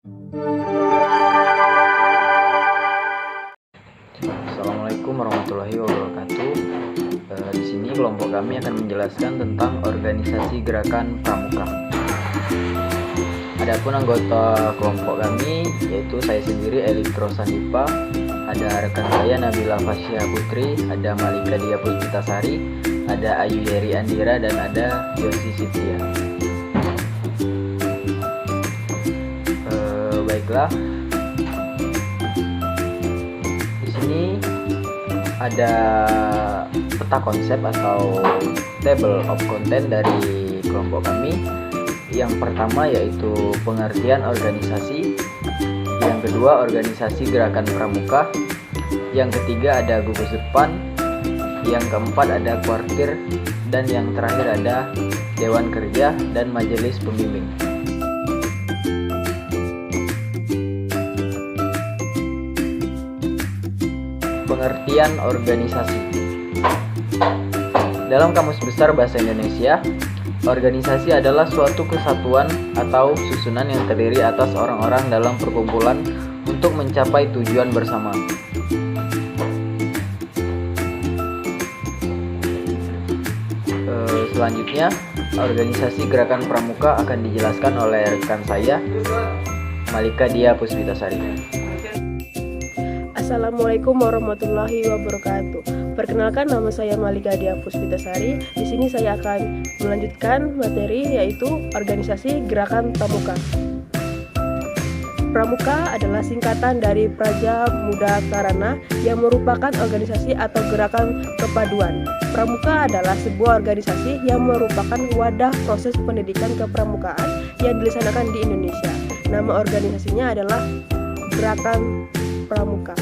Assalamualaikum warahmatullahi wabarakatuh. Di sini kelompok kami akan menjelaskan tentang organisasi gerakan pramuka. Adapun anggota kelompok kami yaitu saya sendiri Elitro Sandipa, ada rekan saya Nabila Fasya Putri, ada Malika Dia Puspitasari, ada Ayu Yeri Andira, dan ada Yosi Sifia. Baiklah. Di sini ada peta konsep atau table of content dari kelompok kami. Yang pertama yaitu pengertian organisasi, yang kedua organisasi gerakan pramuka, yang ketiga ada gugus depan, yang keempat ada kuartir, dan yang terakhir ada dewan kerja dan majelis pembimbing. Pengertian organisasi. Dalam Kamus Besar Bahasa Indonesia, organisasi adalah suatu kesatuan atau susunan yang terdiri atas orang-orang dalam perkumpulan untuk mencapai tujuan bersama. Selanjutnya, organisasi gerakan pramuka akan dijelaskan oleh rekan saya, Malika Dia Puspitasari. Assalamualaikum warahmatullahi wabarakatuh. Perkenalkan, nama saya Malika Dia Puspitasari. Di sini saya akan melanjutkan materi yaitu organisasi gerakan pramuka. Pramuka adalah singkatan dari Praja Muda Karana yang merupakan organisasi atau gerakan kepaduan. Pramuka adalah sebuah organisasi yang merupakan wadah proses pendidikan kepramukaan yang dilaksanakan di Indonesia. Nama organisasinya adalah Gerakan Pramuka.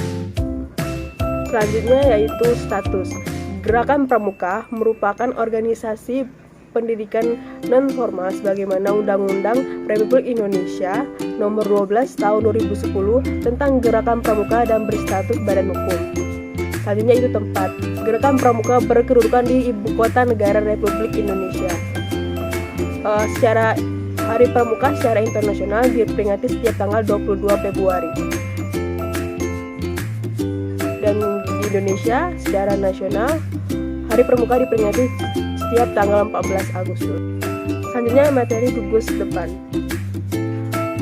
Selanjutnya yaitu status. Gerakan Pramuka merupakan organisasi pendidikan non-formal sebagaimana Undang-Undang Republik Indonesia Nomor 12 Tahun 2010 tentang Gerakan Pramuka dan berstatus badan hukum. Selanjutnya itu tempat. Gerakan Pramuka berkedudukan di Ibu Kota Negara Republik Indonesia. Secara Hari Pramuka secara internasional diperingati setiap tanggal 22 Februari. Dan di Indonesia secara nasional Hari Pramuka diperingati setiap tanggal 14 Agustus. Selanjutnya materi gugus depan.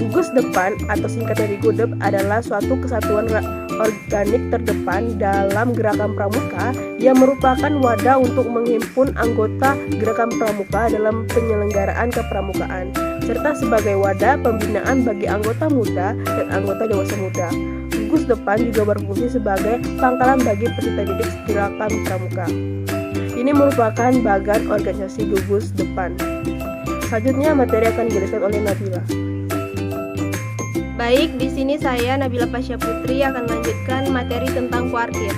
Gugus depan atau singkat dari GUDEP adalah suatu kesatuan organik terdepan dalam gerakan pramuka yang merupakan wadah untuk menghimpun anggota gerakan pramuka dalam penyelenggaraan kepramukaan serta sebagai wadah pembinaan bagi anggota muda dan anggota dewasa muda. Gugus depan juga berfungsi sebagai pangkalan bagi peserta didik gerakan pramuka. Ini merupakan bagian organisasi gugus depan. Selanjutnya materi akan dijelaskan oleh Nabila. Baik, di sini saya Nabila Fasya Putri akan melanjutkan materi tentang kuartir.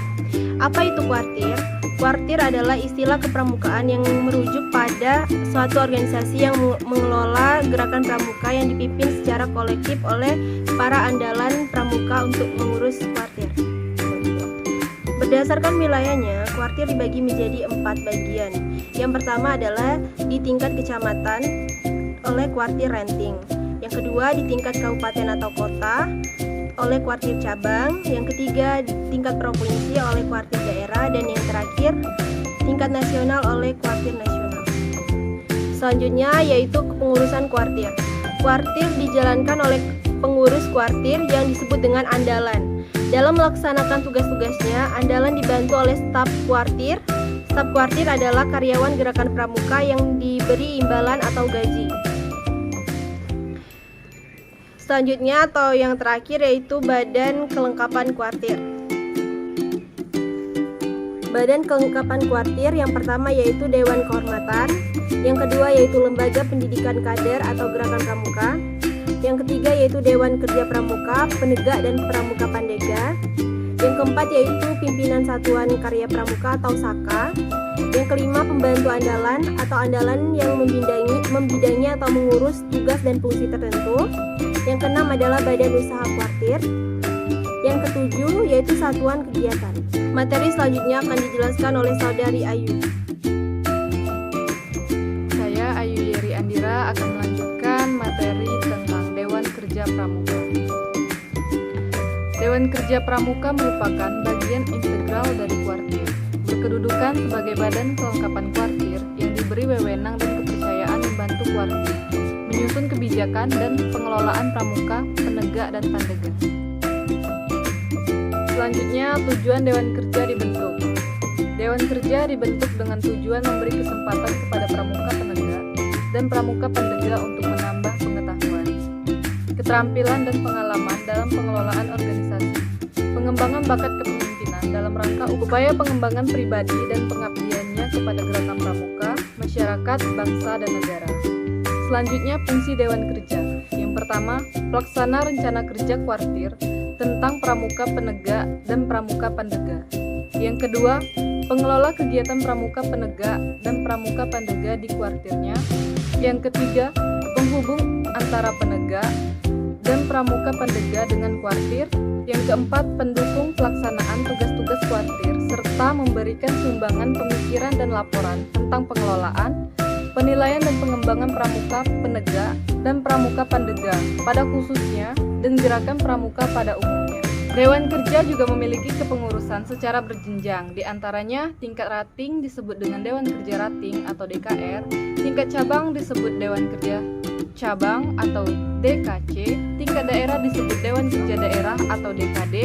Apa itu kuartir? Kuartir adalah istilah kepramukaan yang merujuk pada suatu organisasi yang mengelola gerakan pramuka yang dipimpin secara kolektif oleh para andalan pramuka untuk mengurus kuartir. Berdasarkan wilayahnya, kuartir dibagi menjadi 4 bagian. Yang pertama adalah di tingkat kecamatan oleh kuartir renting. Yang kedua di tingkat kabupaten atau kota oleh kuartir cabang. Yang ketiga di tingkat provinsi oleh kuartir daerah. Dan yang terakhir tingkat nasional oleh kuartir nasional. Selanjutnya yaitu kepengurusan kuartir. Kuartir dijalankan oleh pengurus kuartir yang disebut dengan andalan. Dalam melaksanakan tugas-tugasnya, andalan dibantu oleh staf kuartir. Staf kuartir adalah karyawan gerakan pramuka yang diberi imbalan atau gaji. Selanjutnya atau yang terakhir yaitu badan kelengkapan kuartir. Badan kelengkapan kuartir yang pertama yaitu Dewan Kehormatan, yang kedua yaitu Lembaga Pendidikan Kader atau Gerakan Pramuka, yang ketiga yaitu Dewan Kerja Pramuka, Penegak dan Pramuka Pandega, yang keempat yaitu Pimpinan Satuan Karya Pramuka atau SAKA, yang kelima Pembantu Andalan atau andalan yang membidangi atau mengurus tugas dan fungsi tertentu, yang keenam adalah Badan Usaha Kuartir, yang ketujuh yaitu Satuan Kegiatan. Materi selanjutnya akan dijelaskan oleh Saudari Ayu. Saya Ayu Yeri Andira akan melanjutkan materi tentang Dewan Kerja Kerja Pramuka. Dewan Kerja Pramuka merupakan bagian integral dari kuartir, berkedudukan sebagai badan kelengkapan kuartir yang diberi wewenang dan kepercayaan membantu kuartir, menyusun kebijakan dan pengelolaan pramuka, penegak, dan pandega. Selanjutnya, tujuan Dewan Kerja dibentuk. Dewan Kerja dibentuk dengan tujuan memberi kesempatan kepada pramuka penegak dan pramuka pandega untuk menambah pengetahuan, keterampilan dan pengalaman dalam pengelolaan organisasi, pengembangan bakat kepemimpinan dalam rangka upaya pengembangan pribadi dan pengabdiannya kepada gerakan pramuka, masyarakat, bangsa, dan negara. Selanjutnya, fungsi Dewan Kerja. Yang pertama, pelaksana rencana kerja kuartir tentang pramuka penegak dan pramuka pandega. Yang kedua, pengelola kegiatan pramuka penegak dan pramuka pandega di kuartirnya. Yang ketiga, penghubung antara penegak dan pramuka pandega dengan kuartir. Yang keempat, pendukung pelaksanaan tugas-tugas kuartir serta memberikan sumbangan pemikiran dan laporan tentang pengelolaan, penilaian dan pengembangan pramuka penegak dan pramuka pandega pada khususnya dan gerakan pramuka pada umumnya. Dewan Kerja juga memiliki kepengurusan secara berjenjang, diantaranya tingkat rating disebut dengan Dewan Kerja Rating atau DKR, tingkat cabang disebut Dewan Kerja Cabang atau DKC, tingkat daerah disebut Dewan Kerja Daerah atau DKD,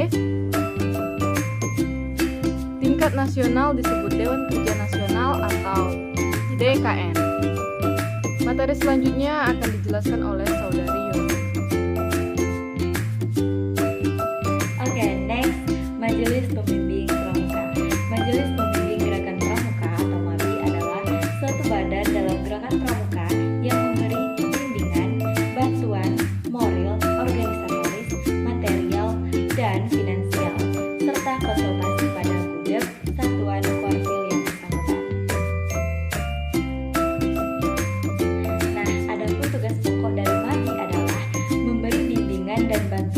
tingkat nasional disebut Dewan Kerja Nasional atau DKN. Materi selanjutnya akan dijelaskan oleh Saudari Yuni. Majelis Pembimbing Pramuka. Majelis Pembimbing Gerakan Pramuka atau MAPI adalah suatu badan dalam gerakan pramuka yang memberi bimbingan, bantuan, moral, organisatoris, material, dan finansial, serta konsultasi pada gudeg satuan kuartil yang bersangkutan. Nah, adapun tugas pokok dari MAPI adalah memberi bimbingan dan bantuan